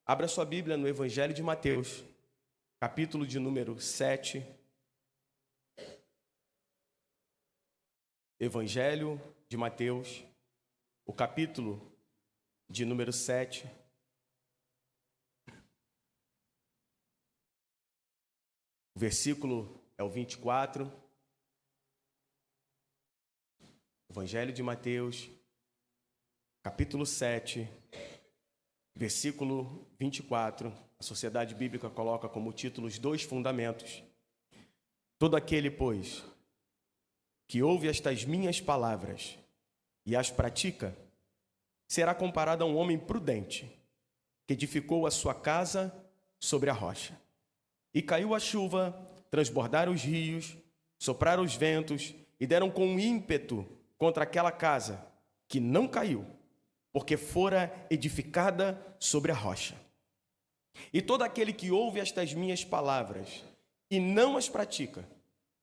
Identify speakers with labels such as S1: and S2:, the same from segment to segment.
S1: Abra sua Bíblia no Evangelho de Mateus, capítulo de número 7. Evangelho de Mateus, o capítulo de número 7. O versículo é o 24. Evangelho de Mateus, capítulo 7, versículo 24. A Sociedade Bíblica coloca como título os dois fundamentos. Todo aquele, pois, que ouve estas minhas palavras e as pratica, será comparado a um homem prudente, que edificou a sua casa sobre a rocha. E caiu a chuva, transbordaram os rios, sopraram os ventos e deram com ímpeto contra aquela casa, que não caiu, porque fora edificada sobre a rocha. E todo aquele que ouve estas minhas palavras e não as pratica,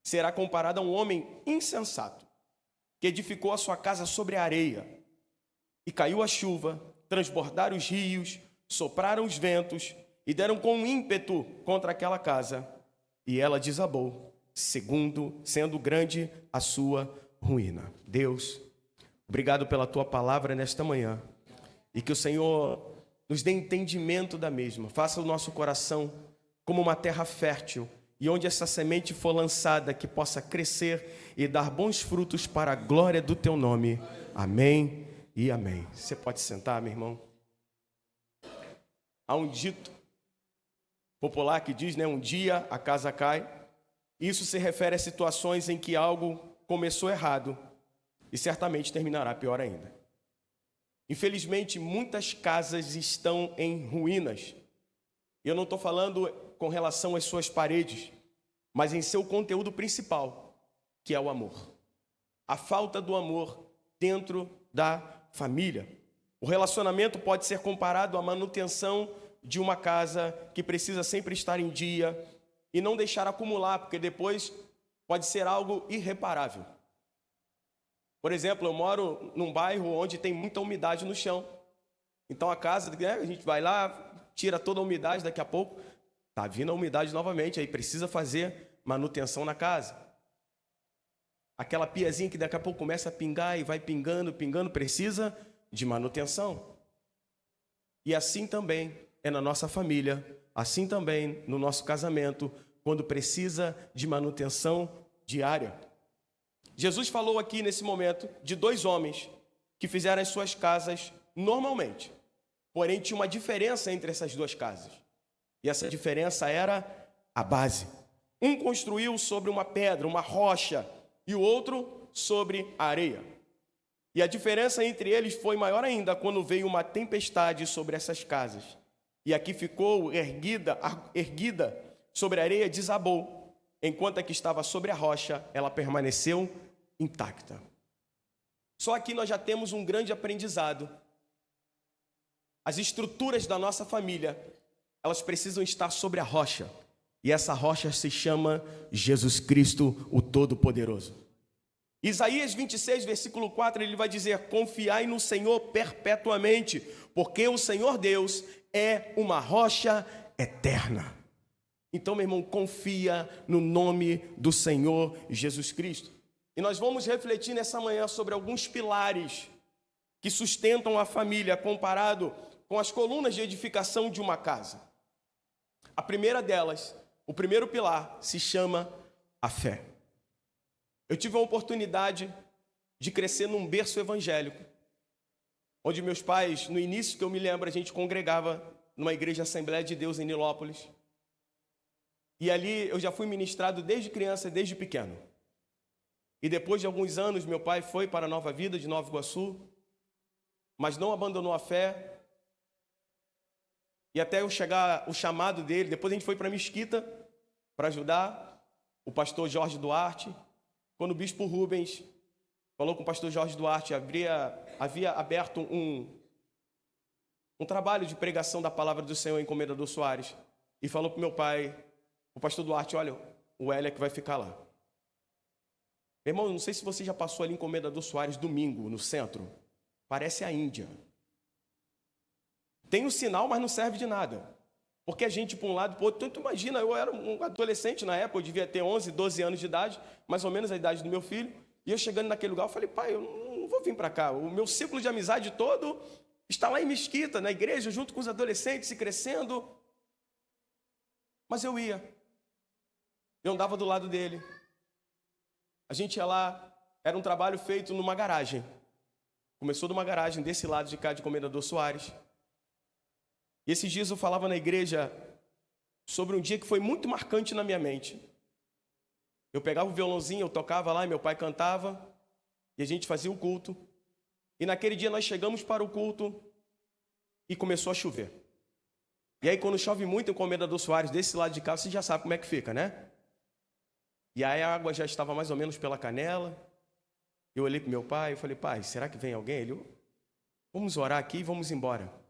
S1: será comparado a um homem insensato, que edificou a sua casa sobre a areia. E caiu a chuva, transbordaram os rios, sopraram os ventos e deram com ímpeto contra aquela casa, e ela desabou, sendo grande a sua ruína. Deus, obrigado pela tua palavra nesta manhã, e que o Senhor nos dê entendimento da mesma. Faça o nosso coração como uma terra fértil, e onde essa semente for lançada, que possa crescer e dar bons frutos para a glória do teu nome. Amém e amém. Você pode sentar, meu irmão? Há um dito popular que diz, um dia a casa cai. Isso se refere a situações em que algo começou errado e certamente terminará pior ainda. Infelizmente, muitas casas estão em ruínas. Eu não estou falando com relação às suas paredes, mas em seu conteúdo principal, que é o amor. A falta do amor dentro da família. O relacionamento pode ser comparado à manutenção de uma casa que precisa sempre estar em dia e não deixar acumular, porque depois pode ser algo irreparável. Por exemplo, eu moro num bairro onde tem muita umidade no chão. Então a casa, a gente vai lá, tira toda a umidade, daqui a pouco está vindo a umidade novamente, aí precisa fazer manutenção na casa. Aquela piazinha que daqui a pouco começa a pingar e vai pingando, precisa de manutenção. E assim também é na nossa família, assim também no nosso casamento, quando precisa de manutenção diária. Jesus falou aqui nesse momento de dois homens que fizeram as suas casas normalmente, porém tinha uma diferença entre essas duas casas. E essa diferença era a base. Um construiu sobre uma pedra, uma rocha, e o outro sobre a areia. E a diferença entre eles foi maior ainda quando veio uma tempestade sobre essas casas. E aqui ficou erguida sobre a areia, desabou, enquanto a que estava sobre a rocha, ela permaneceu intacta. Só aqui nós já temos um grande aprendizado. As estruturas da nossa família, elas precisam estar sobre a rocha. E essa rocha se chama Jesus Cristo, o Todo-Poderoso. Isaías 26, versículo 4, ele vai dizer: confiai no Senhor perpetuamente, porque o Senhor Deus é uma rocha eterna. Então, meu irmão, confia no nome do Senhor Jesus Cristo. E nós vamos refletir nessa manhã sobre alguns pilares que sustentam a família comparado com as colunas de edificação de uma casa. A primeira delas, o primeiro pilar, se chama a fé. Eu tive a oportunidade de crescer num berço evangélico, onde meus pais, no início que eu me lembro, a gente congregava numa igreja Assembleia de Deus em Nilópolis. E ali eu já fui ministrado desde criança, desde pequeno. E depois de alguns anos, meu pai foi para a Nova Vida de Nova Iguaçu, mas não abandonou a fé. E até eu chegar o chamado dele, depois a gente foi para a Mesquita para ajudar o pastor Jorge Duarte. Quando o bispo Rubens falou com o pastor Jorge Duarte, havia aberto um trabalho de pregação da palavra do Senhor em Comendador Soares. E falou para o meu pai, o pastor Duarte: olha, o Hélio é que vai ficar lá. Meu irmão, não sei se você já passou ali em Comendador Soares domingo, no centro. Parece a Índia. Tem um sinal, mas não serve de nada. Porque a gente, para um lado e para o outro, então, tu imagina, eu era um adolescente na época, eu devia ter 11, 12 anos de idade, mais ou menos a idade do meu filho, e eu chegando naquele lugar, eu falei, pai, eu não vou vir para cá, o meu ciclo de amizade todo está lá em Mesquita, na igreja, junto com os adolescentes e crescendo. Mas eu ia, eu andava do lado dele, a gente ia lá, era um trabalho feito numa garagem, começou numa garagem desse lado de cá de Comendador Soares. E esses dias eu falava na igreja sobre um dia que foi muito marcante na minha mente. Eu pegava o violãozinho, eu tocava lá, e meu pai cantava, e a gente fazia o culto. E naquele dia nós chegamos para o culto e começou a chover. E aí quando chove muito em Comendador Soares, desse lado de cá, você já sabe como é que fica, né? E aí a água já estava mais ou menos pela canela. Eu olhei para meu pai e falei, pai, será que vem alguém? Ele, vamos orar aqui e vamos embora.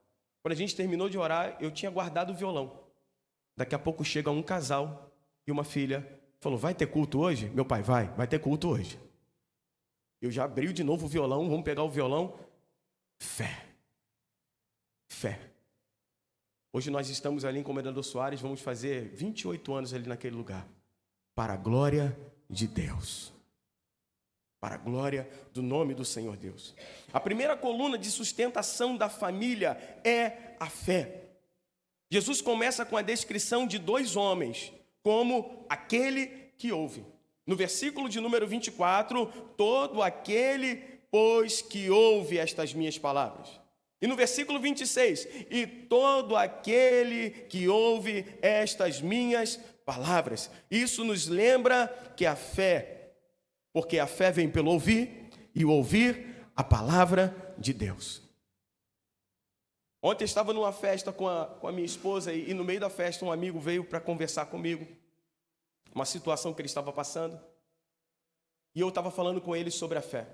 S1: Quando a gente terminou de orar, eu tinha guardado o violão. Daqui a pouco chega um casal e uma filha. Falou, vai ter culto hoje? Meu pai, vai ter culto hoje. Eu já abri de novo o violão, vamos pegar o violão. Fé. Hoje nós estamos ali em Comendador Soares, vamos fazer 28 anos ali naquele lugar. Para a glória de Deus. Para a glória do nome do Senhor Deus. A primeira coluna de sustentação da família é a fé. Jesus começa com a descrição de dois homens, como aquele que ouve. No versículo de número 24, todo aquele, pois, que ouve estas minhas palavras. E no versículo 26, e todo aquele que ouve estas minhas palavras. Isso nos lembra que a fé, porque a fé vem pelo ouvir, e o ouvir a palavra de Deus. Ontem eu estava numa festa com a minha esposa, e no meio da festa um amigo veio para conversar comigo, uma situação que ele estava passando, e eu estava falando com ele sobre a fé.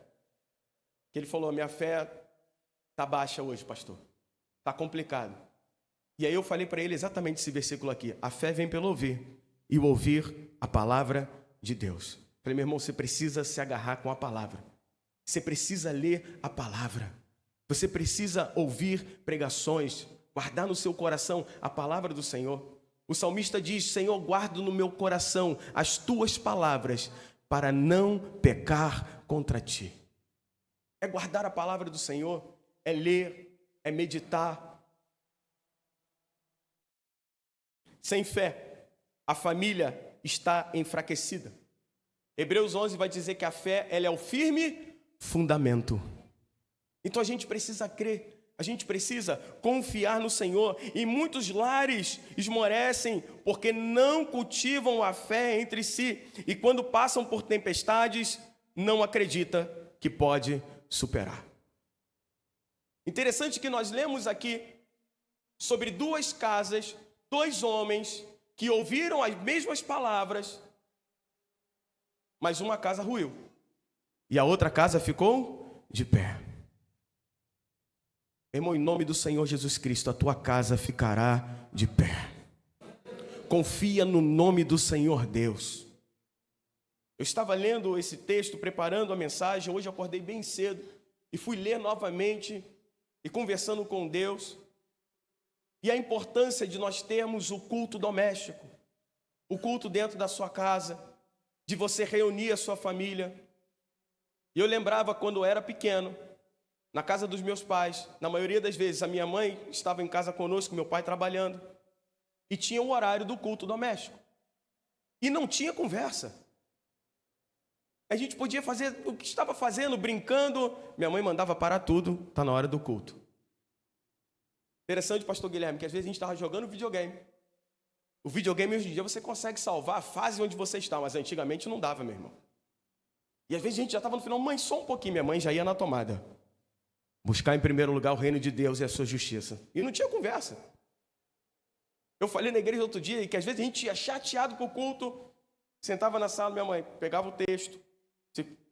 S1: Que ele falou, minha fé está baixa hoje, pastor, está complicado. E aí eu falei para ele exatamente esse versículo aqui, a fé vem pelo ouvir, e o ouvir a palavra de Deus. Falei, meu irmão, você precisa se agarrar com a palavra. Você precisa ler a palavra. Você precisa ouvir pregações, guardar no seu coração a palavra do Senhor. O salmista diz, Senhor, guardo no meu coração as tuas palavras para não pecar contra ti. É guardar a palavra do Senhor, é ler, é meditar. Sem fé, a família está enfraquecida. Hebreus 11 vai dizer que a fé, ela é o firme fundamento. Então a gente precisa crer, a gente precisa confiar no Senhor. E muitos lares esmorecem porque não cultivam a fé entre si. E quando passam por tempestades, não acredita que pode superar. Interessante que nós lemos aqui sobre duas casas, dois homens que ouviram as mesmas palavras, mas uma casa ruiu e a outra casa ficou de pé. Irmão, em nome do Senhor Jesus Cristo, a tua casa ficará de pé. Confia no nome do Senhor Deus. Eu estava lendo esse texto, preparando a mensagem, hoje eu acordei bem cedo e fui ler novamente e conversando com Deus. E a importância de nós termos o culto doméstico, o culto dentro da sua casa, de você reunir a sua família. E eu lembrava quando eu era pequeno, na casa dos meus pais, na maioria das vezes a minha mãe estava em casa conosco, meu pai trabalhando, e tinha o horário do culto doméstico. E não tinha conversa. A gente podia fazer o que estava fazendo, brincando, minha mãe mandava parar tudo, está na hora do culto. Interessante, pastor Guilherme, que às vezes a gente estava jogando videogame. O videogame hoje em dia você consegue salvar a fase onde você está, mas antigamente não dava, meu irmão. E às vezes a gente já estava no final, mãe, só um pouquinho, minha mãe já ia na tomada. Buscar em primeiro lugar o reino de Deus e a sua justiça. E não tinha conversa. Eu falei na igreja outro dia que às vezes a gente ia chateado com o culto, sentava na sala, minha mãe pegava o texto,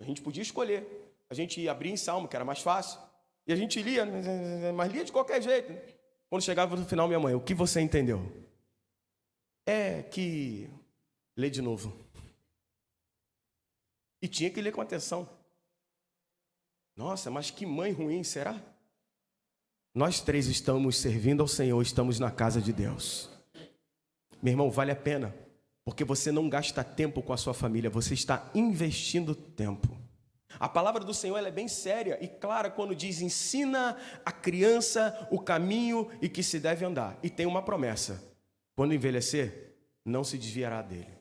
S1: a gente podia escolher. A gente ia abrir em Salmo, que era mais fácil, e a gente lia, mas lia de qualquer jeito. Quando chegava no final, minha mãe, o que você entendeu? É que... Lê de novo. E tinha que ler com atenção. Nossa, mas que mãe ruim, será? Nós três estamos servindo ao Senhor, estamos na casa de Deus. Meu irmão, vale a pena, porque você não gasta tempo com a sua família, você está investindo tempo. A palavra do Senhor ela é bem séria e clara quando diz: ensina a criança o caminho e que se deve andar. E tem uma promessa: quando envelhecer, não se desviará dele.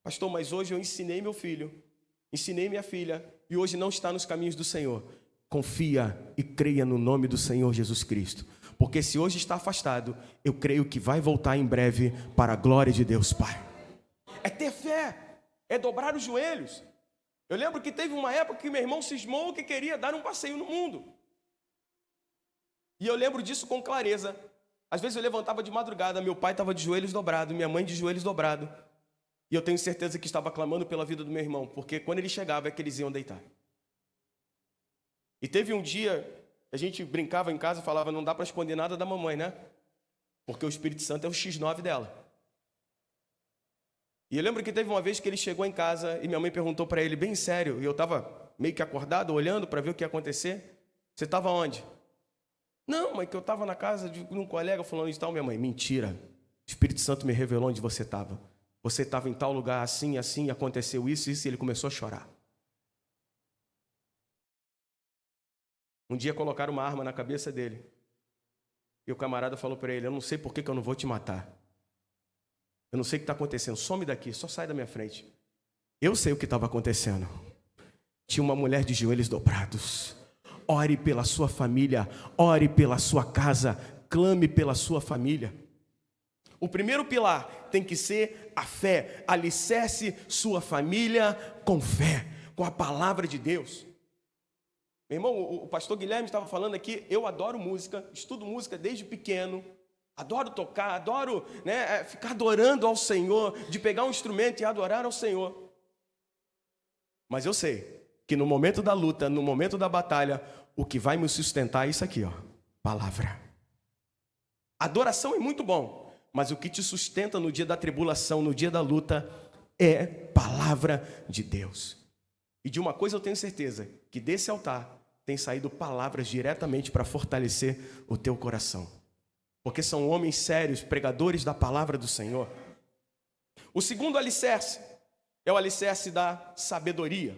S1: Pastor, mas hoje eu ensinei meu filho, ensinei minha filha, e hoje não está nos caminhos do Senhor. Confia e creia no nome do Senhor Jesus Cristo. Porque se hoje está afastado, eu creio que vai voltar em breve para a glória de Deus Pai. É ter fé, é dobrar os joelhos. Eu lembro que teve uma época que meu irmão cismou que queria dar um passeio no mundo. E eu lembro disso com clareza. Às vezes eu levantava de madrugada, meu pai estava de joelhos dobrados, minha mãe de joelhos dobrados. E eu tenho certeza que estava clamando pela vida do meu irmão, porque quando ele chegava é que eles iam deitar. E teve um dia, a gente brincava em casa e falava: não dá para esconder nada da mamãe, né? Porque o Espírito Santo é o X9 dela. E eu lembro que teve uma vez que ele chegou em casa e minha mãe perguntou para ele, bem sério, e eu estava meio que acordado, olhando para ver o que ia acontecer. Você estava onde? Não, mãe, que eu estava na casa de um colega falando de tal. Minha mãe: mentira, o Espírito Santo me revelou onde você estava. Você estava em tal lugar, assim, assim, aconteceu isso, e ele começou a chorar. Um dia colocaram uma arma na cabeça dele. E o camarada falou para ele: eu não sei por que eu não vou te matar. Eu não sei o que está acontecendo. Some daqui, só sai da minha frente. Eu sei o que estava acontecendo. Tinha uma mulher de joelhos dobrados. Ore pela sua família. Ore pela sua casa. Clame pela sua família. O primeiro pilar tem que ser a fé. Alicerce sua família com fé, com a palavra de Deus. Meu irmão, o pastor Guilherme estava falando aqui, eu adoro música, estudo música desde pequeno, adoro tocar, adoro ficar adorando ao Senhor, de pegar um instrumento e adorar ao Senhor. Mas eu sei que no momento da luta, no momento da batalha, o que vai me sustentar é isso aqui, ó, palavra. Adoração é muito bom, mas o que te sustenta no dia da tribulação, no dia da luta, é palavra de Deus. E de uma coisa eu tenho certeza, que desse altar tem saído palavras diretamente para fortalecer o teu coração. Porque são homens sérios, pregadores da palavra do Senhor. O segundo alicerce é o alicerce da sabedoria.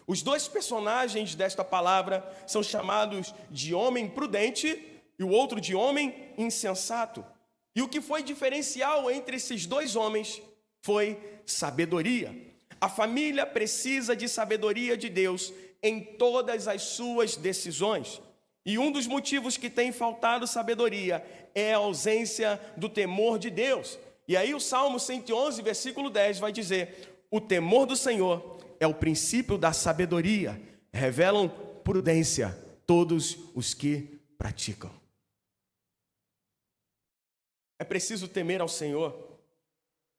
S1: Os dois personagens desta palavra são chamados de homem prudente e o outro de homem insensato. E o que foi diferencial entre esses dois homens foi sabedoria. A família precisa de sabedoria de Deus em todas as suas decisões. E um dos motivos que tem faltado sabedoria é a ausência do temor de Deus. E aí o Salmo 111, versículo 10 vai dizer: o temor do Senhor é o princípio da sabedoria, revelam prudência todos os que praticam. É preciso temer ao Senhor.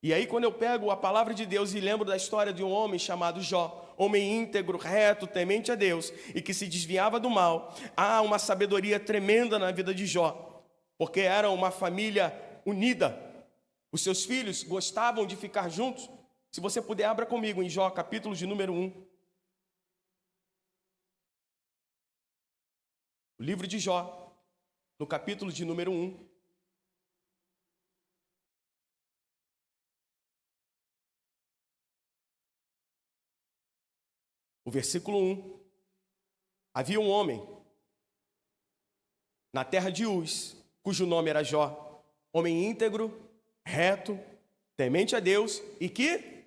S1: E aí quando eu pego a palavra de Deus e lembro da história de um homem chamado Jó, homem íntegro, reto, temente a Deus e que se desviava do mal, há uma sabedoria tremenda na vida de Jó, porque era uma família unida. Os seus filhos gostavam de ficar juntos. Se você puder, abra comigo em Jó, capítulo de número 1. O livro de Jó, no capítulo de número 1. O versículo 1. Havia um homem na terra de Uz, cujo nome era Jó, homem íntegro, reto, temente a Deus e que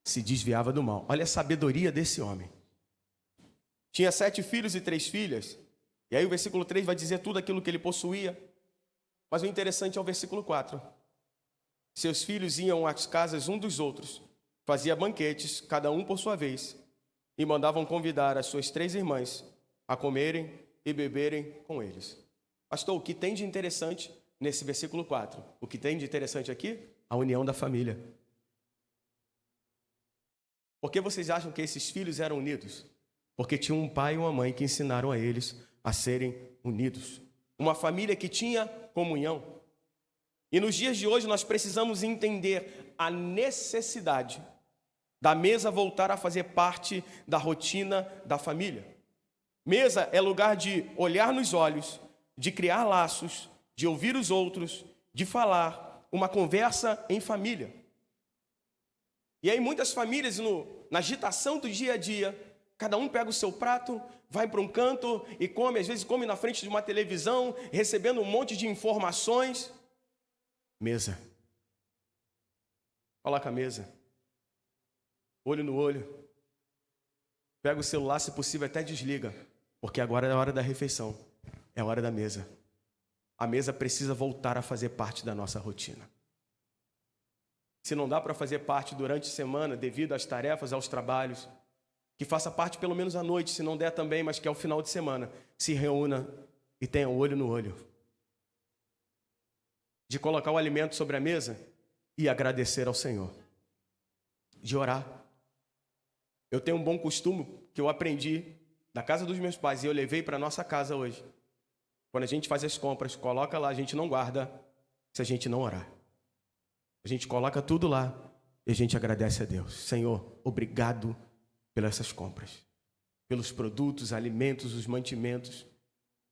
S1: se desviava do mal. Olha a sabedoria desse homem. Tinha 7 filhos e 3 filhas. E aí o versículo 3 vai dizer tudo aquilo que ele possuía. Mas o interessante é o versículo 4. Seus filhos iam às casas um dos outros, fazia banquetes, cada um por sua vez, e mandavam convidar as suas 3 irmãs a comerem e beberem com eles. Pastor, o que tem de interessante nesse versículo 4? O que tem de interessante aqui? A união da família. Por que vocês acham que esses filhos eram unidos? Porque tinha um pai e uma mãe que ensinaram a eles a serem unidos. Uma família que tinha comunhão. E nos dias de hoje nós precisamos entender a necessidade da mesa voltar a fazer parte da rotina da família. Mesa é lugar de olhar nos olhos, de criar laços, de ouvir os outros, de falar, uma conversa em família. E aí muitas famílias, na agitação do dia a dia, cada um pega o seu prato, vai para um canto e come, às vezes come na frente de uma televisão, recebendo um monte de informações. Mesa. Coloca a mesa. Olho no olho. Pega o celular, se possível até desliga, porque agora é a hora da refeição, é a hora da mesa. A mesa precisa voltar a fazer parte da nossa rotina. Se não dá para fazer parte durante a semana, devido às tarefas, aos trabalhos, que faça parte pelo menos à noite, se não der também, mas que ao final de semana se reúna e tenha olho no olho. De colocar o alimento sobre a mesa e agradecer ao Senhor. De orar. Eu tenho um bom costume que eu aprendi da casa dos meus pais e eu levei para a nossa casa hoje. Quando a gente faz as compras, coloca lá, a gente não guarda se a gente não orar. A gente coloca tudo lá e a gente agradece a Deus. Senhor, obrigado pelas essas compras, pelos produtos, alimentos, os mantimentos.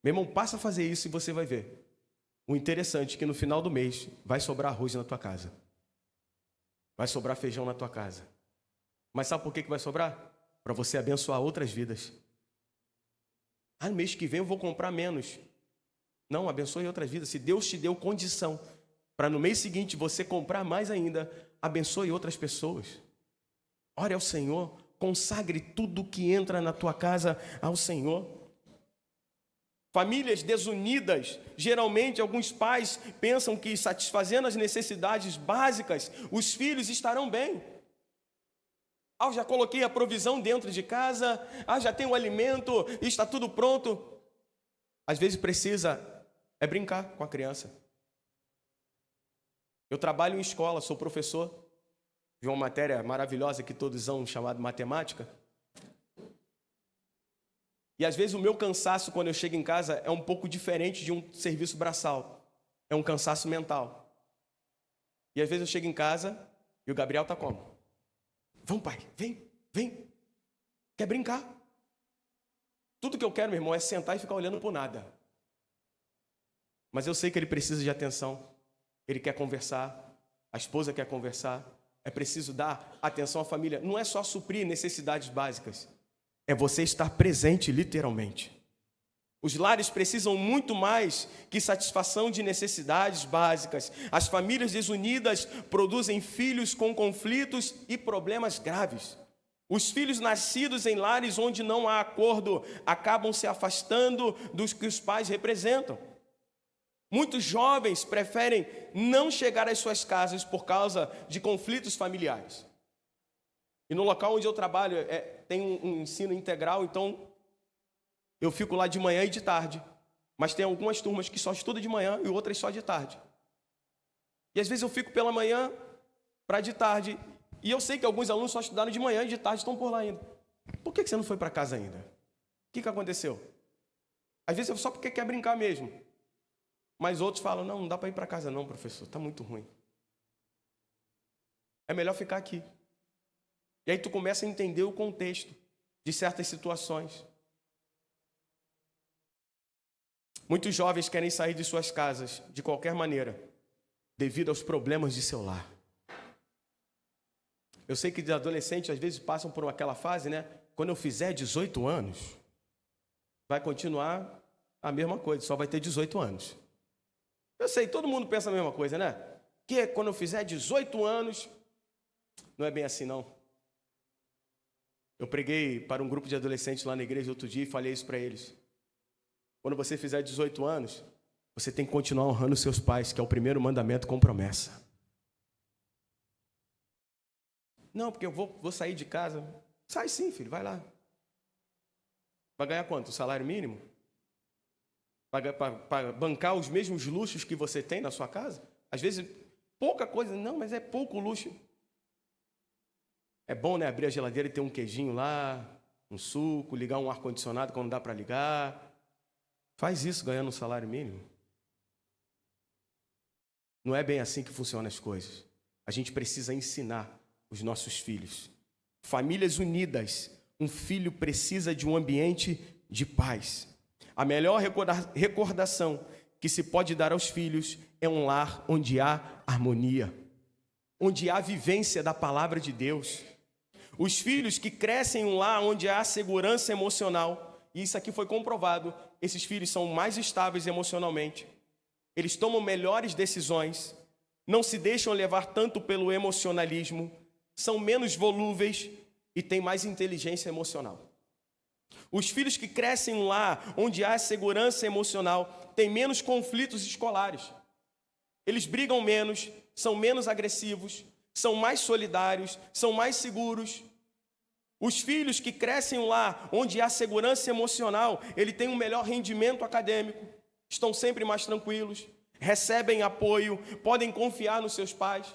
S1: Meu irmão, passa a fazer isso e você vai ver. O interessante é que no final do mês vai sobrar arroz na tua casa. Vai sobrar feijão na tua casa. Mas sabe por que vai sobrar? Para você abençoar outras vidas. No mês que vem eu vou comprar menos. Não, abençoe outras vidas. Se Deus te deu condição para no mês seguinte você comprar mais ainda, abençoe outras pessoas. Ore ao Senhor, consagre tudo que entra na tua casa ao Senhor. Famílias desunidas, geralmente alguns pais pensam que satisfazendo as necessidades básicas, os filhos estarão bem. Já coloquei a provisão dentro de casa, já tenho o alimento, está tudo pronto. Às vezes precisa brincar com a criança. Eu trabalho em escola, sou professor de uma matéria maravilhosa que todos amam, chamada matemática. E às vezes o meu cansaço quando eu chego em casa é um pouco diferente de um serviço braçal. É um cansaço mental. E às vezes eu chego em casa e o Gabriel está como? Vamos, pai, vem. Quer brincar? Tudo que eu quero, meu irmão, é sentar e ficar olhando por nada. Mas eu sei que ele precisa de atenção. Ele quer conversar. A esposa quer conversar. É preciso dar atenção à família. Não é só suprir necessidades básicas. É você estar presente, literalmente. Os lares precisam muito mais que satisfação de necessidades básicas. As famílias desunidas produzem filhos com conflitos e problemas graves. Os filhos nascidos em lares onde não há acordo acabam se afastando dos que os pais representam. Muitos jovens preferem não chegar às suas casas por causa de conflitos familiares. E no local onde eu trabalho tem um ensino integral, então eu fico lá de manhã e de tarde. Mas tem algumas turmas que só estudam de manhã e outras só de tarde. E às vezes eu fico pela manhã para de tarde. E eu sei que alguns alunos só estudaram de manhã e de tarde estão por lá ainda. Por que você não foi para casa ainda? O que aconteceu? Às vezes é só porque quer brincar mesmo. Mas outros falam, não dá para ir para casa não, professor, está muito ruim. É melhor ficar aqui. E aí tu começa a entender o contexto de certas situações. Muitos jovens querem sair de suas casas de qualquer maneira, devido aos problemas de seu lar. Eu sei que os adolescentes às vezes passam por aquela fase, né? Quando eu fizer 18 anos, vai continuar a mesma coisa, só vai ter 18 anos. Eu sei, todo mundo pensa a mesma coisa, né? Que quando eu fizer 18 anos, não é bem assim não. Eu preguei para um grupo de adolescentes lá na igreja outro dia e falei isso para eles. Quando você fizer 18 anos, você tem que continuar honrando seus pais, que é o primeiro mandamento com promessa. Não, porque eu vou sair de casa. Sai sim, filho, vai lá. Vai ganhar quanto? O salário mínimo? Para bancar os mesmos luxos que você tem na sua casa? Às vezes, pouca coisa. Não, mas é pouco luxo. É bom, né? Abrir a geladeira e ter um queijinho lá, um suco, ligar um ar-condicionado quando dá para ligar. Faz isso ganhando um salário mínimo. Não é bem assim que funcionam as coisas. A gente precisa ensinar os nossos filhos. Famílias unidas. Um filho precisa de um ambiente de paz. A melhor recordação que se pode dar aos filhos é um lar onde há harmonia, onde há vivência da palavra de Deus. Os filhos que crescem em um lar onde há segurança emocional, e isso aqui foi comprovado, esses filhos são mais estáveis emocionalmente, eles tomam melhores decisões, não se deixam levar tanto pelo emocionalismo, são menos volúveis e têm mais inteligência emocional. Os filhos que crescem em um lar onde há segurança emocional têm menos conflitos escolares. Eles brigam menos, são menos agressivos, são mais solidários, são mais seguros. Os filhos que crescem em um lar onde há segurança emocional, ele tem um melhor rendimento acadêmico, estão sempre mais tranquilos, recebem apoio, podem confiar nos seus pais.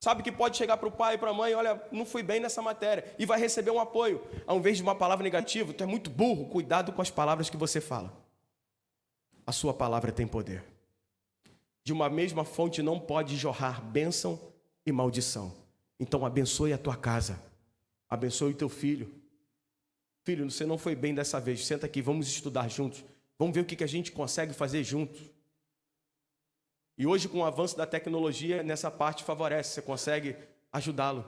S1: Sabe que pode chegar para o pai e para a mãe, olha, não fui bem nessa matéria, e vai receber um apoio. Ao invés de uma palavra negativa, tu é muito burro, cuidado com as palavras que você fala. A sua palavra tem poder. De uma mesma fonte não pode jorrar bênção e maldição. Então abençoe a tua casa, abençoe o teu filho. Filho, você não foi bem dessa vez, senta aqui, vamos estudar juntos. Vamos ver o que a gente consegue fazer juntos. E hoje, com o avanço da tecnologia, nessa parte favorece, você consegue ajudá-lo.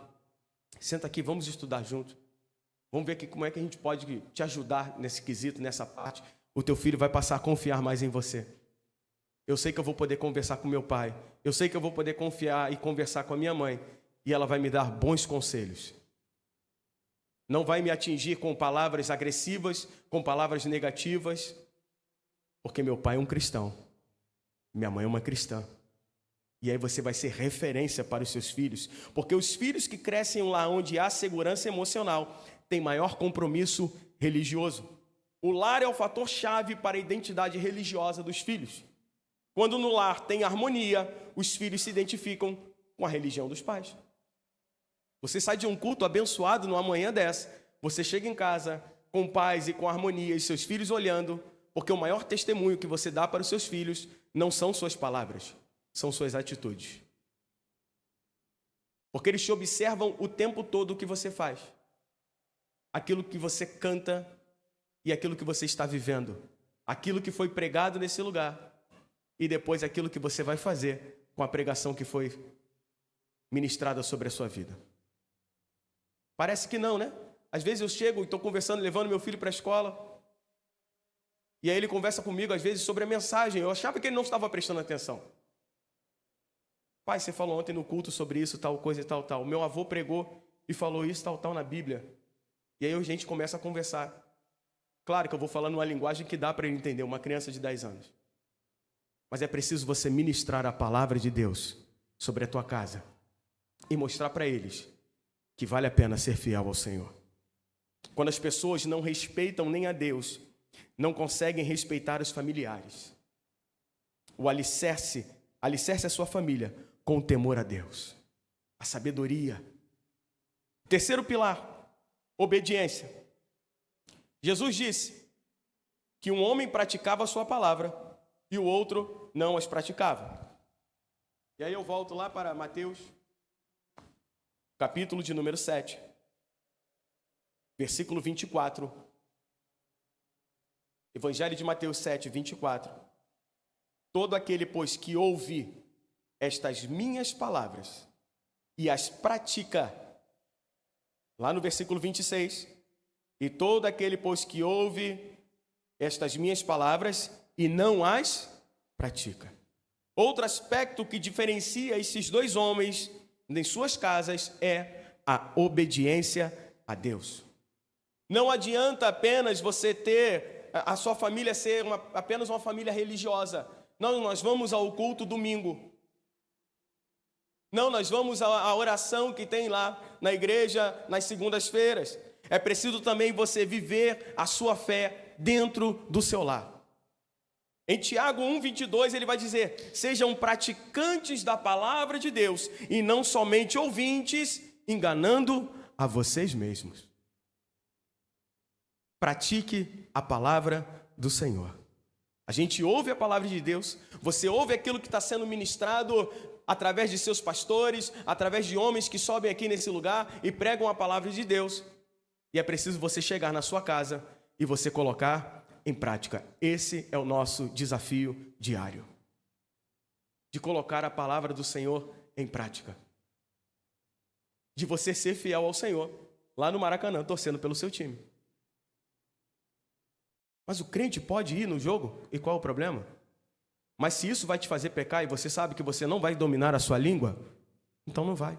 S1: Senta aqui, vamos estudar juntos. Vamos ver aqui como é que a gente pode te ajudar nesse quesito, nessa parte. O teu filho vai passar a confiar mais em você. Eu sei que eu vou poder conversar com meu pai. Eu sei que eu vou poder confiar e conversar com a minha mãe. E ela vai me dar bons conselhos. Não vai me atingir com palavras agressivas, com palavras negativas. Porque meu pai é um cristão. Minha mãe é uma cristã. E aí você vai ser referência para os seus filhos. Porque os filhos que crescem lá onde há segurança emocional têm maior compromisso religioso. O lar é o fator-chave para a identidade religiosa dos filhos. Quando no lar tem harmonia, os filhos se identificam com a religião dos pais. Você sai de um culto abençoado numa manhã dessa, você chega em casa com paz e com harmonia e seus filhos olhando, porque o maior testemunho que você dá para os seus filhos não são suas palavras, são suas atitudes. Porque eles te observam o tempo todo o que você faz. Aquilo que você canta e aquilo que você está vivendo. Aquilo que foi pregado nesse lugar. E depois aquilo que você vai fazer com a pregação que foi ministrada sobre a sua vida. Parece que não, né? Às vezes eu chego e estou conversando, levando meu filho para a escola. E aí ele conversa comigo, às vezes, sobre a mensagem. Eu achava que ele não estava prestando atenção. Pai, você falou ontem no culto sobre isso, tal coisa e tal, tal. O meu avô pregou e falou isso, tal, tal, na Bíblia. E aí a gente começa a conversar. Claro que eu vou falando uma linguagem que dá para ele entender, uma criança de 10 anos. Mas é preciso você ministrar a palavra de Deus sobre a tua casa e mostrar para eles que vale a pena ser fiel ao Senhor. Quando as pessoas não respeitam nem a Deus, não conseguem respeitar os familiares. O alicerce a sua família com o temor a Deus, a sabedoria. Terceiro pilar, obediência. Jesus disse que um homem praticava a sua palavra e o outro não as praticava. E aí eu volto lá para Mateus, capítulo de número 7, versículo 24. Evangelho de Mateus 7, 24. Todo aquele, pois, que ouve estas minhas palavras e as pratica, lá no versículo 26, e todo aquele, pois, que ouve estas minhas palavras e não as pratica. Outro aspecto que diferencia esses dois homens em suas casas é a obediência a Deus. Não adianta apenas você ter a sua família ser apenas uma família religiosa. Não, nós vamos ao culto domingo. Não, nós vamos à oração que tem lá na igreja nas segundas-feiras. É preciso também você viver a sua fé dentro do seu lar. Em Tiago 1:22 ele vai dizer: sejam praticantes da palavra de Deus e não somente ouvintes, enganando a vocês mesmos. Pratique a palavra do Senhor. A gente ouve a palavra de Deus, você ouve aquilo que está sendo ministrado através de seus pastores, através de homens que sobem aqui nesse lugar e pregam a palavra de Deus. E é preciso você chegar na sua casa e você colocar em prática. Esse é o nosso desafio diário, de colocar a palavra do Senhor em prática, de você ser fiel ao Senhor, lá no Maracanã, torcendo pelo seu time. Mas o crente pode ir no jogo, e qual é o problema? Mas se isso vai te fazer pecar e você sabe que você não vai dominar a sua língua, então não vai.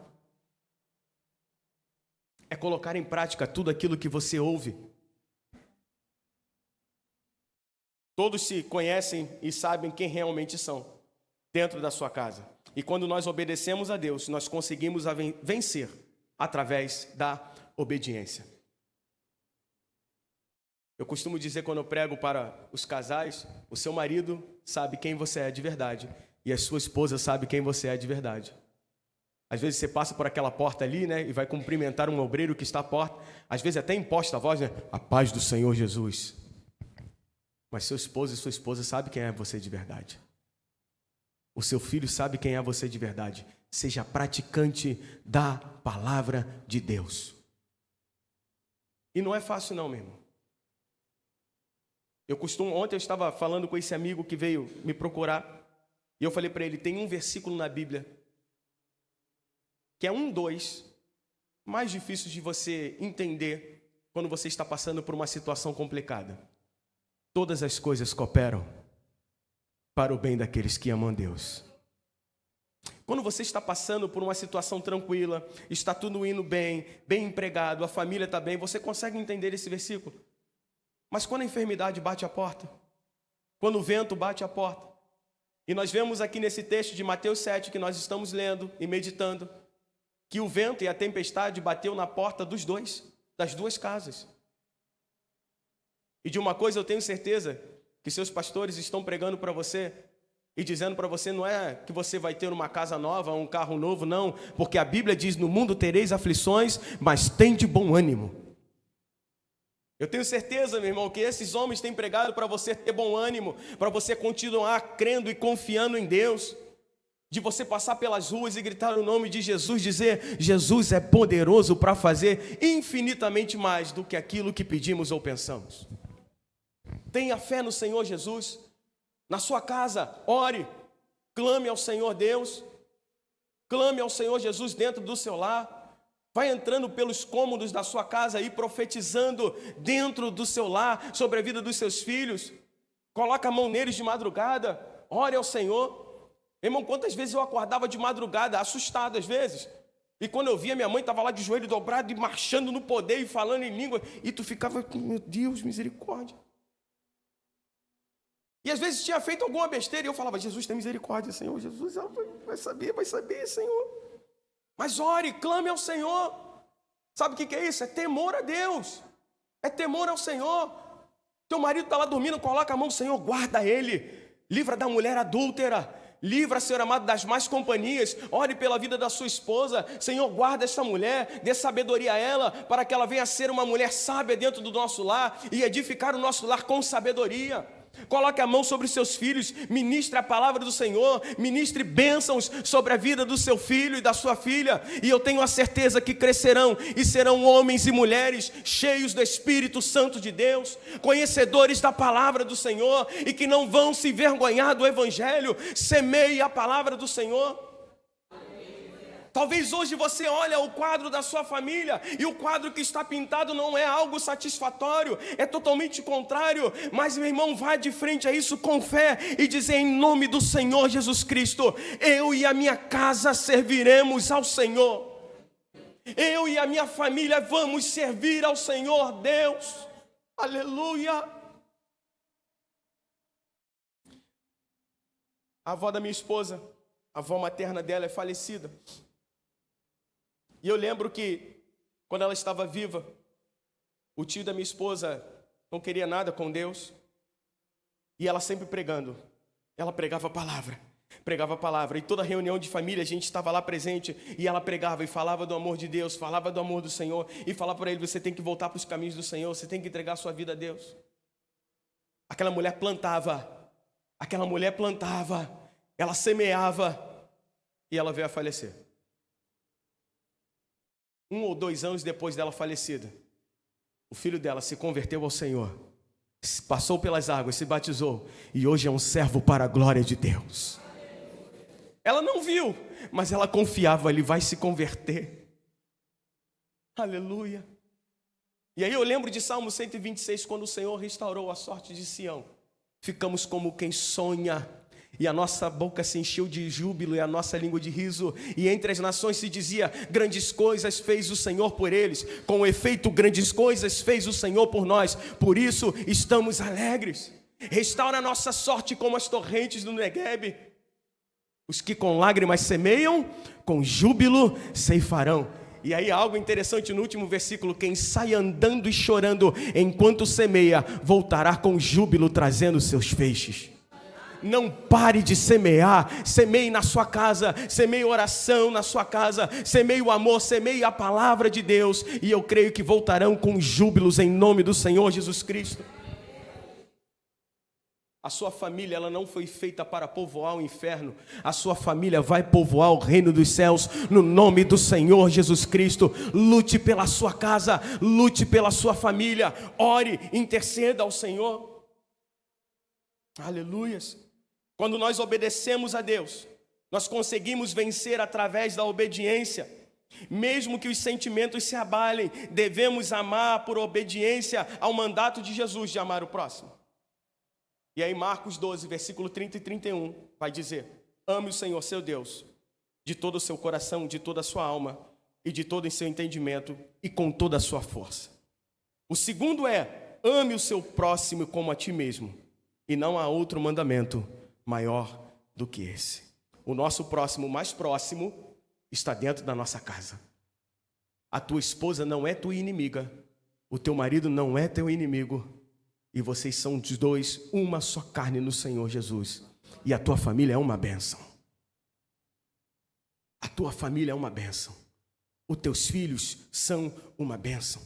S1: É colocar em prática tudo aquilo que você ouve. Todos se conhecem e sabem quem realmente são dentro da sua casa. E quando nós obedecemos a Deus, nós conseguimos vencer através da obediência. Eu costumo dizer quando eu prego para os casais, o seu marido sabe quem você é de verdade e a sua esposa sabe quem você é de verdade. Às vezes você passa por aquela porta ali, né, e vai cumprimentar um obreiro que está à porta. Às vezes até imposta a voz, né, a paz do Senhor Jesus. Mas seu esposo e sua esposa sabem quem é você de verdade. O seu filho sabe quem é você de verdade. Seja praticante da palavra de Deus. E não é fácil não, meu irmão. Ontem eu estava falando com esse amigo que veio me procurar, e eu falei para ele, tem um versículo na Bíblia, que é dos mais difíceis de você entender quando você está passando por uma situação complicada. Todas as coisas cooperam para o bem daqueles que amam a Deus. Quando você está passando por uma situação tranquila, está tudo indo bem, bem empregado, a família está bem, você consegue entender esse versículo? Mas quando a enfermidade bate a porta, quando o vento bate a porta, e nós vemos aqui nesse texto de Mateus 7, que nós estamos lendo e meditando, que o vento e a tempestade bateu na porta das duas casas. E de uma coisa eu tenho certeza, que seus pastores estão pregando para você e dizendo para você, não é que você vai ter uma casa nova, um carro novo, não, porque a Bíblia diz, no mundo tereis aflições, mas tende bom ânimo. Eu tenho certeza, meu irmão, que esses homens têm pregado para você ter bom ânimo, para você continuar crendo e confiando em Deus, de você passar pelas ruas e gritar o nome de Jesus, dizer, Jesus é poderoso para fazer infinitamente mais do que aquilo que pedimos ou pensamos. Tenha fé no Senhor Jesus, na sua casa, ore, clame ao Senhor Deus, clame ao Senhor Jesus dentro do seu lar, vai entrando pelos cômodos da sua casa e profetizando dentro do seu lar sobre a vida dos seus filhos. Coloca a mão neles de madrugada, ore ao Senhor. Irmão, quantas vezes eu acordava de madrugada, assustado às vezes. E quando eu via minha mãe estava lá de joelho dobrado e marchando no poder e falando em língua. E tu ficava, meu Deus, misericórdia. E às vezes tinha feito alguma besteira e eu falava, Jesus tem misericórdia, Senhor. Jesus ela vai saber, Senhor. Mas ore, clame ao Senhor. Sabe o que é isso? É temor a Deus. É temor ao Senhor. Teu marido está lá dormindo, coloca a mão, Senhor, guarda ele. Livra da mulher adúltera. Livra, Senhor amado, das más companhias. Ore pela vida da sua esposa. Senhor, guarda esta mulher, dê sabedoria a ela, para que ela venha a ser uma mulher sábia dentro do nosso lar e edificar o nosso lar com sabedoria. Coloque a mão sobre os seus filhos, ministre a palavra do Senhor, ministre bênçãos sobre a vida do seu filho e da sua filha, e eu tenho a certeza que crescerão e serão homens e mulheres cheios do Espírito Santo de Deus, conhecedores da palavra do Senhor e que não vão se envergonhar do Evangelho. Semeie a palavra do Senhor. Talvez hoje você olha o quadro da sua família e o quadro que está pintado não é algo satisfatório, é totalmente contrário, mas meu irmão, vai de frente a isso com fé e dizer em nome do Senhor Jesus Cristo, eu e a minha casa serviremos ao Senhor, eu e a minha família vamos servir ao Senhor Deus, aleluia. A avó da minha esposa, a avó materna dela é falecida. E eu lembro que, quando ela estava viva, o tio da minha esposa não queria nada com Deus. E ela sempre pregando. Ela pregava a palavra. E toda reunião de família, a gente estava lá presente. E ela pregava e falava do amor de Deus, falava do amor do Senhor. E falava para ele, você tem que voltar para os caminhos do Senhor, você tem que entregar a sua vida a Deus. Aquela mulher plantava, ela semeava. E ela veio a falecer. 1 ou 2 anos depois dela falecida, o filho dela se converteu ao Senhor passou pelas águas, se batizou e hoje é um servo para a glória de Deus. Ela não viu, mas ela confiava, ele vai se converter. Aleluia. E aí eu lembro de Salmo 126, quando o Senhor restaurou a sorte de Sião. Ficamos como quem sonha, e a nossa boca se encheu de júbilo e a nossa língua de riso. E entre as nações se dizia: grandes coisas fez o Senhor por eles. Com efeito, grandes coisas fez o Senhor por nós. Por isso estamos alegres. Restaura a nossa sorte como as torrentes do Neguebe. Os que com lágrimas semeiam, com júbilo ceifarão. E aí algo interessante no último versículo: quem sai andando e chorando enquanto semeia, voltará com júbilo trazendo seus feixes. Não pare de semear. Semeie na sua casa, semeie oração na sua casa, semeie o amor, semeie a palavra de Deus, e eu creio que voltarão com júbilos em nome do Senhor Jesus Cristo. A sua família, ela não foi feita para povoar o inferno. A sua família vai povoar o reino dos céus no nome do Senhor Jesus Cristo. Lute pela sua casa, lute pela sua família, ore, interceda ao Senhor. Aleluias. Quando nós obedecemos a Deus, nós conseguimos vencer através da obediência. Mesmo que os sentimentos se abalem, devemos amar por obediência ao mandato de Jesus de amar o próximo. E aí Marcos 12, versículo 30 e 31, vai dizer: ame o Senhor seu Deus, de todo o seu coração, de toda a sua alma, e de todo o seu entendimento, e com toda a sua força. O segundo é: ame o seu próximo como a ti mesmo, e não há outro mandamento maior do que esse. O nosso próximo mais próximo está dentro da nossa casa. A tua esposa não é tua inimiga, o teu marido não é teu inimigo, e vocês são os dois uma só carne no Senhor Jesus. E a tua família é uma bênção. A tua família é uma bênção. Os teus filhos são uma bênção.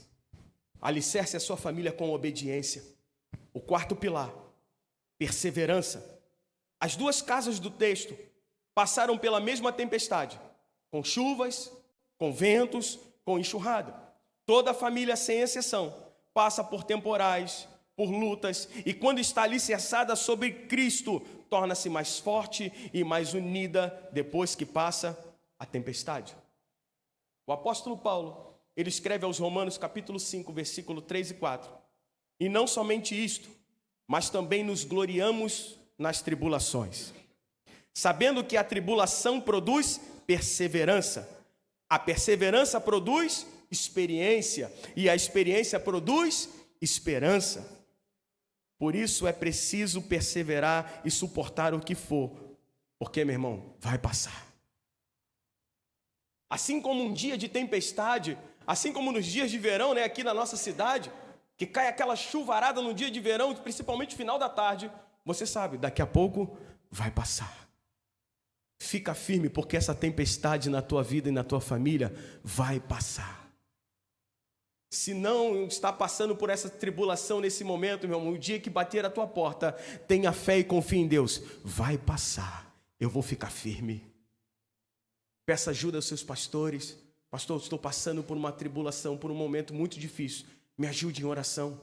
S1: Alicerce a sua família com obediência. O quarto pilar: perseverança. As duas casas do texto passaram pela mesma tempestade, com chuvas, com ventos, com enxurrada. Toda a família, sem exceção, passa por temporais, por lutas, e quando está alicerçada sobre Cristo, torna-se mais forte e mais unida depois que passa a tempestade. O apóstolo Paulo, ele escreve aos Romanos capítulo 5, versículo 3 e 4. E não somente isto, mas também nos gloriamos nas tribulações, sabendo que a tribulação produz perseverança, a perseverança produz experiência, e a experiência produz esperança. Por isso é preciso perseverar e suportar o que for, porque, meu irmão, vai passar. Assim como um dia de tempestade, assim como nos dias de verão, né, aqui na nossa cidade, que cai aquela chuvarada no dia de verão, principalmente no final da tarde, você sabe, daqui a pouco vai passar. Fica firme, porque essa tempestade na tua vida e na tua família vai passar. Se não está passando por essa tribulação nesse momento, meu irmão, o dia que bater a tua porta, tenha fé e confie em Deus. Vai passar, eu vou ficar firme. Peça ajuda aos seus pastores. Pastor, estou passando por uma tribulação, por um momento muito difícil. Me ajude em oração.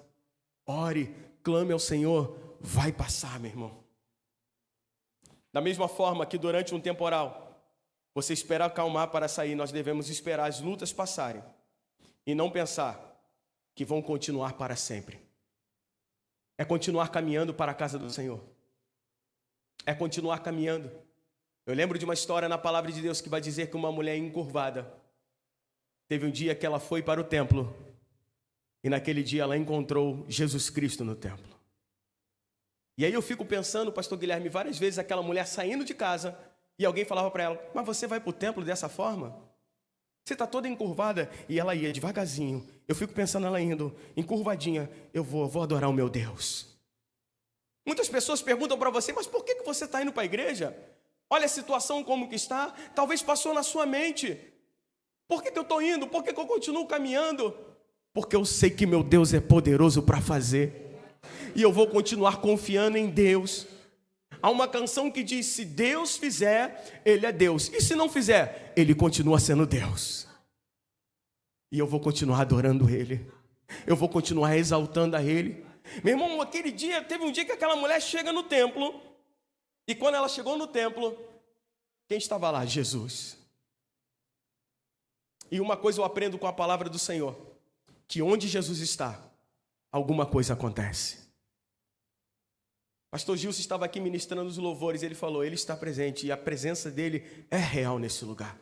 S1: Ore, clame ao Senhor. Vai passar, meu irmão. Da mesma forma que durante um temporal, você espera acalmar para sair, nós devemos esperar as lutas passarem e não pensar que vão continuar para sempre. É continuar caminhando para a casa do Senhor. É continuar caminhando. Eu lembro de uma história na palavra de Deus que vai dizer que uma mulher encurvada, teve um dia que ela foi para o templo e naquele dia ela encontrou Jesus Cristo no templo. E aí eu fico pensando, pastor Guilherme, várias vezes aquela mulher saindo de casa e alguém falava para ela: mas você vai para o templo dessa forma? Você está toda encurvada. E ela ia devagarzinho. Eu fico pensando ela indo encurvadinha. Eu vou adorar o meu Deus. Muitas pessoas perguntam para você: mas por que você está indo para a igreja? Olha a situação como que está. Talvez passou na sua mente. Por que eu estou indo? Por que eu continuo caminhando? Porque eu sei que meu Deus é poderoso para fazer. E eu vou continuar confiando em Deus. Há uma canção que diz: se Deus fizer, Ele é Deus. E se não fizer, Ele continua sendo Deus. E eu vou continuar adorando Ele. Eu vou continuar exaltando a Ele. Meu irmão, aquele dia, teve um dia que aquela mulher chega no templo, e quando ela chegou no templo, quem estava lá? Jesus. E uma coisa eu aprendo com a palavra do Senhor, que onde Jesus está, alguma coisa acontece. Pastor Gilson estava aqui ministrando os louvores, ele falou, ele está presente, e a presença dele é real nesse lugar.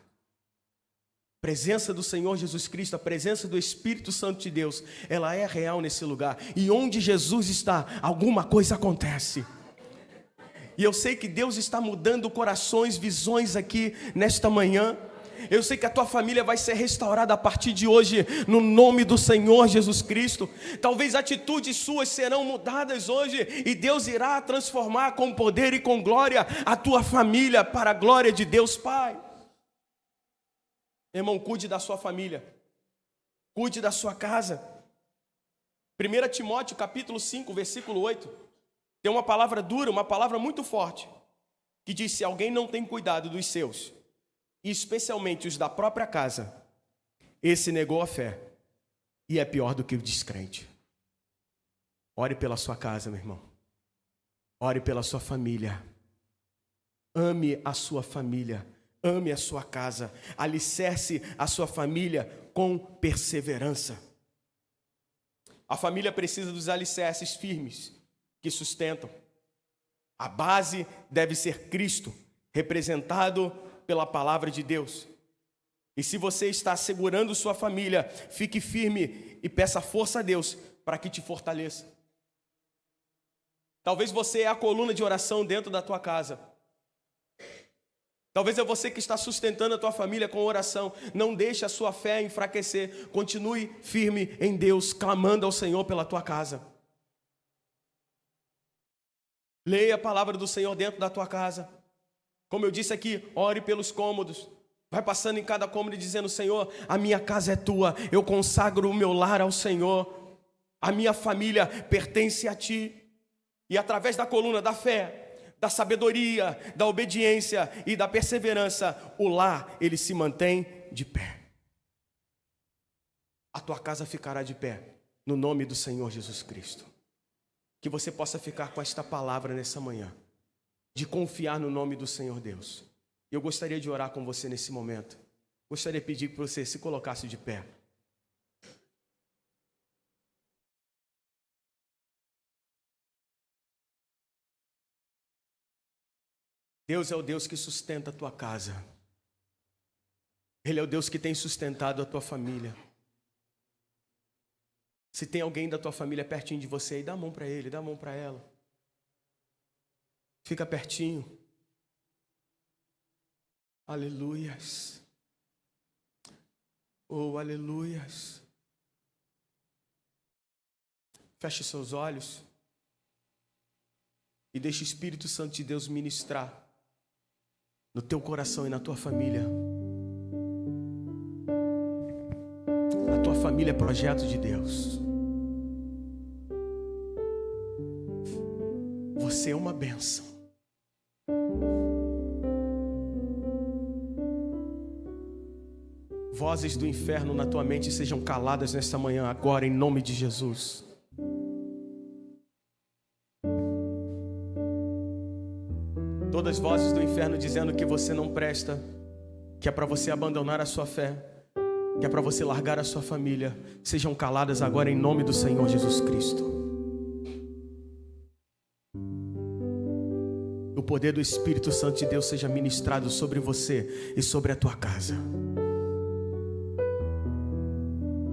S1: A presença do Senhor Jesus Cristo, a presença do Espírito Santo de Deus, ela é real nesse lugar. E onde Jesus está, alguma coisa acontece. E eu sei que Deus está mudando corações, visões aqui nesta manhã. Eu sei que a tua família vai ser restaurada a partir de hoje, no nome do Senhor Jesus Cristo. Talvez atitudes suas serão mudadas hoje, e Deus irá transformar com poder e com glória a tua família, para a glória de Deus Pai. Irmão, cuide da sua família, cuide da sua casa. 1 Timóteo capítulo 5, versículo 8, tem uma palavra dura, uma palavra muito forte, que diz: se alguém não tem cuidado dos seus, e especialmente os da própria casa, esse negou a fé e é pior do que o descrente. Ore pela sua casa, meu irmão. Ore pela sua família. Ame a sua família. Ame a sua casa. Alicerce a sua família com perseverança. A família precisa dos alicerces firmes que sustentam. A base deve ser Cristo, representado pela palavra de Deus. E se você está segurando sua família, fique firme e peça força a Deus para que te fortaleça. Talvez você é a coluna de oração dentro da tua casa. Talvez é você que está sustentando a tua família com oração. Não deixe a sua fé enfraquecer. Continue firme em Deus, clamando ao Senhor pela tua casa. Leia a palavra do Senhor dentro da tua casa. Como eu disse aqui, ore pelos cômodos. Vai passando em cada cômodo e dizendo: Senhor, a minha casa é tua, eu consagro o meu lar ao Senhor, a minha família pertence a ti. E através da coluna da fé, da sabedoria, da obediência e da perseverança, o lar, ele se mantém de pé. A tua casa ficará de pé, no nome do Senhor Jesus Cristo. Que você possa ficar com esta palavra nessa manhã, de confiar no nome do Senhor Deus. Eu gostaria de orar com você nesse momento. Gostaria de pedir que você se colocasse de pé. Deus é o Deus que sustenta a tua casa. Ele é o Deus que tem sustentado a tua família. Se tem alguém da tua família pertinho de você aí, dá a mão para ele, dá a mão para ela. Fica pertinho. Aleluias. Oh, aleluias. Feche seus olhos e deixe o Espírito Santo de Deus ministrar no teu coração e na tua família. A tua família é projeto de Deus. Você é uma bênção. Vozes do inferno na tua mente sejam caladas nesta manhã, agora, em nome de Jesus. Todas as vozes do inferno dizendo que você não presta, que é para você abandonar a sua fé, que é para você largar a sua família, sejam caladas agora em nome do Senhor Jesus Cristo. O poder do Espírito Santo de Deus seja ministrado sobre você e sobre a tua casa.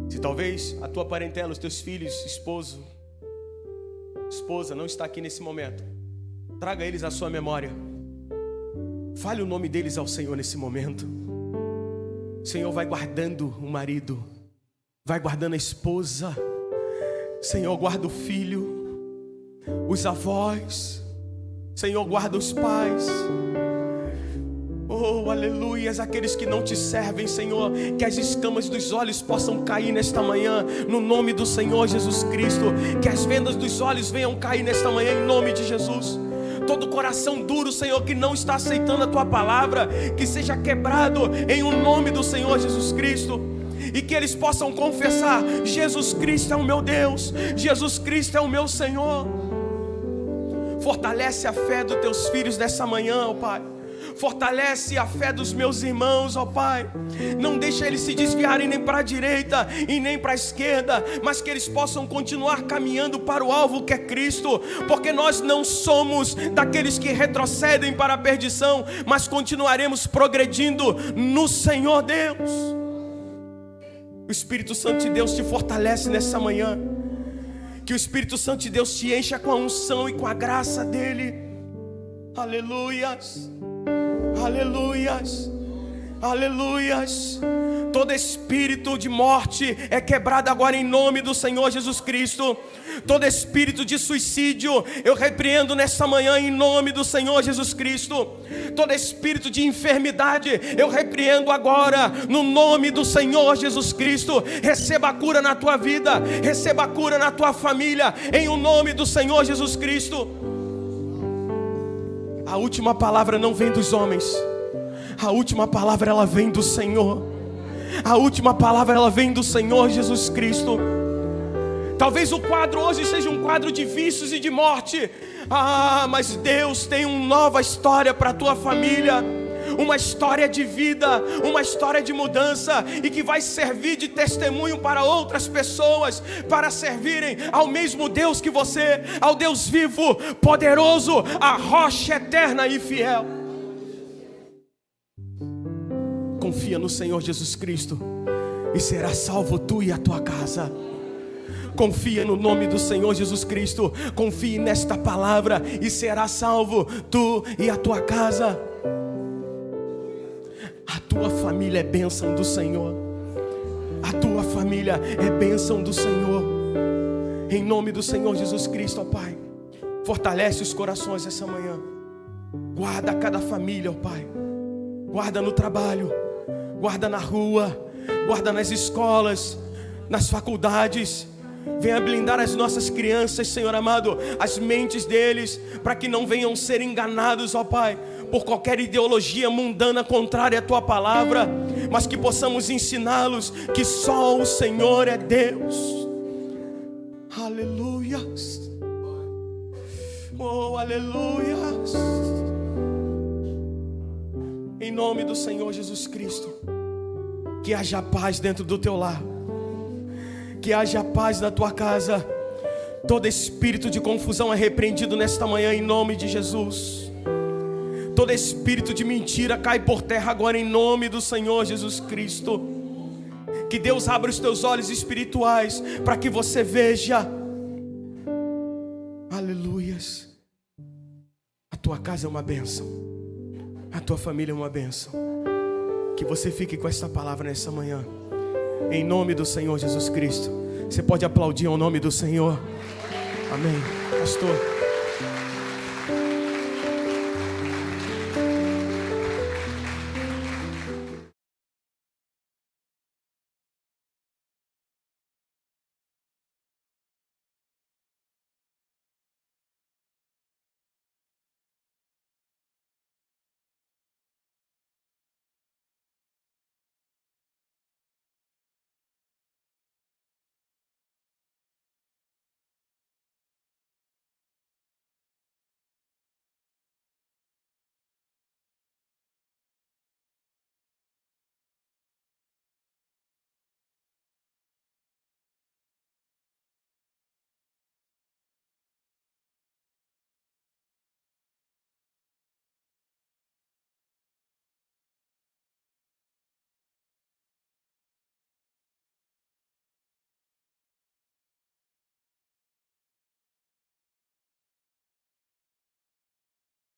S1: Se talvez a tua parentela, os teus filhos, esposa não está aqui nesse momento, traga eles à sua memória. Fale o nome deles ao Senhor nesse momento. O Senhor vai guardando o marido, vai guardando a esposa. Senhor, guarda o filho, os avós. Senhor, guarda os pais. Oh, aleluias, aqueles que não te servem, Senhor, que as escamas dos olhos possam cair nesta manhã, no nome do Senhor Jesus Cristo. Que as vendas dos olhos venham cair nesta manhã, em nome de Jesus. Todo coração duro, Senhor, que não está aceitando a tua palavra, que seja quebrado em o nome do Senhor Jesus Cristo. e que eles possam confessar: Jesus Cristo é o meu Deus, Jesus Cristo é o meu Senhor. Fortalece a fé dos teus filhos nessa manhã, ó Pai. Fortalece a fé dos meus irmãos, ó Pai. Não deixa eles se desviarem nem para a direita e nem para a esquerda, mas que eles possam continuar caminhando para o alvo que é Cristo, porque nós não somos daqueles que retrocedem para a perdição, mas continuaremos progredindo no Senhor Deus. O Espírito Santo de Deus te fortalece nessa manhã. Que o Espírito Santo de Deus te encha com a unção e com a graça dEle. Aleluias, aleluias, aleluias. Todo espírito de morte é quebrado agora em nome do Senhor Jesus Cristo. Todo espírito de suicídio eu repreendo nessa manhã em nome do Senhor Jesus Cristo. Todo espírito de enfermidade eu repreendo agora no nome do Senhor Jesus Cristo. Receba a cura na tua vida, receba a cura na tua família, em o nome do Senhor Jesus Cristo. A última palavra não vem dos homens, a última palavra ela vem do Senhor. A última palavra ela vem do Senhor Jesus Cristo. Talvez o quadro hoje seja um quadro de vícios e de morte. Mas Deus tem uma nova história para a tua família. Uma história de vida, uma história de mudança, e que vai servir de testemunho para outras pessoas, para servirem ao mesmo Deus que você, ao Deus vivo, poderoso, a rocha eterna e fiel. Confia no Senhor Jesus Cristo e será salvo tu e a tua casa. Confia no nome do Senhor Jesus Cristo, confie nesta palavra e será salvo tu e a tua casa. A tua família é bênção do Senhor. A tua família é bênção do Senhor. Em nome do Senhor Jesus Cristo, ó Pai, fortalece os corações essa manhã. Guarda cada família, ó Pai. Guarda no trabalho, guarda na rua, guarda nas escolas, nas faculdades. Venha blindar as nossas crianças, Senhor amado, as mentes deles, para que não venham ser enganados, ó Pai, por qualquer ideologia mundana contrária à Tua palavra, mas que possamos ensiná-los que só o Senhor é Deus. Aleluias. Oh, aleluias. Em nome do Senhor Jesus Cristo, que haja paz dentro do teu lar, que haja paz na tua casa. Todo espírito de confusão é repreendido nesta manhã em nome de Jesus. Todo espírito de mentira cai por terra agora em nome do Senhor Jesus Cristo. Que Deus abra os teus olhos espirituais para que você veja. Aleluias. A tua casa é uma bênção, a tua família é uma bênção. Que você fique com esta palavra nessa manhã, em nome do Senhor Jesus Cristo. Você pode aplaudir ao nome do Senhor. Amém. Pastor.